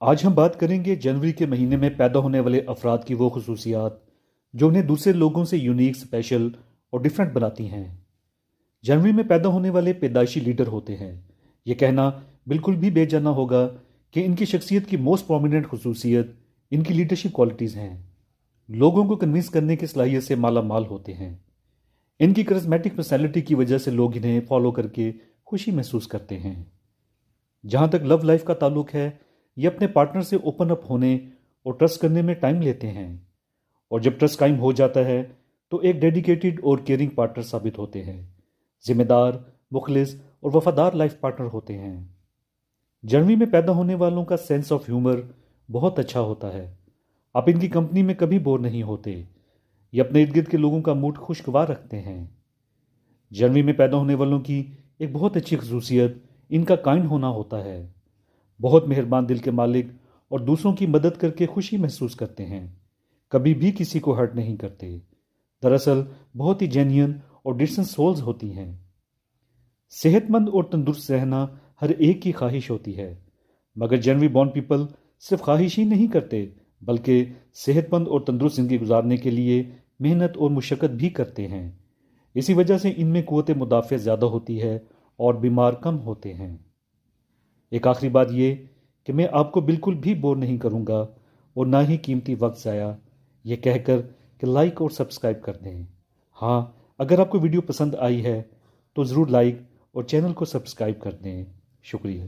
आज हम बात करेंगे जनवरी के महीने में पैदा होने वाले अफराद की वो खसूसियात जो उन्हें दूसरे लोगों से यूनिक, स्पेशल और डिफरेंट बनाती हैं। जनवरी में पैदा होने वाले पैदाइशी लीडर होते हैं। ये कहना बिल्कुल भी बेजाना होगा कि इनकी शख्सियत की मोस्ट प्रोमिनेंट खसूसियत इनकी लीडरशिप क्वालिटीज़ हैं। लोगों को कन्विंस करने की सलाहियत से माला माल होते हैं। इनकी करिस्मेटिक पर्सनैलिटी की वजह से लोग इन्हें फॉलो करके खुशी महसूस करते हैं। जहाँ तक लव लाइफ का ताल्लुक है, ये अपने पार्टनर से ओपन अप होने और ट्रस्ट करने में टाइम लेते हैं, और जब ट्रस्ट कायम हो जाता है तो एक डेडिकेटेड और केयरिंग पार्टनर साबित होते हैं। जिम्मेदार, मुखलिस और वफादार लाइफ पार्टनर होते हैं। जनवरी में पैदा होने वालों का सेंस ऑफ ह्यूमर बहुत अच्छा होता है। आप इनकी कंपनी में कभी बोर नहीं होते। ये अपने इर्द गिर्द के लोगों का मूड खुशगवार रखते हैं। जनवरी में पैदा होने वालों की एक बहुत अच्छी खसूसियत इनका काइंड होना होता है। बहुत मेहरबान दिल के मालिक और दूसरों की मदद करके खुशी महसूस करते हैं। कभी भी किसी को हर्ट नहीं करते। दरअसल बहुत ही जेन्युइन और डिसेंट सोल्स होती हैं। सेहतमंद और तंदुरुस्त रहना हर एक की ख्वाहिश होती है, मगर जनवरी बॉर्न पीपल सिर्फ ख्वाहिश ही नहीं करते, बल्कि सेहतमंद और तंदुरुस्त जिंदगी गुजारने के लिए मेहनत और मुशक्क़त भी करते हैं। इसी वजह से इनमें क़ुव्वत मुदाफ़अत ज़्यादा होती है और बीमार कम होते हैं। एक आखिरी बात ये कि मैं आपको बिल्कुल भी बोर नहीं करूँगा और ना ही कीमती वक्त ज़ाया, ये कहकर कि लाइक और सब्सक्राइब कर दें। हाँ, अगर आपको वीडियो पसंद आई है तो ज़रूर लाइक और चैनल को सब्सक्राइब कर दें। शुक्रिया।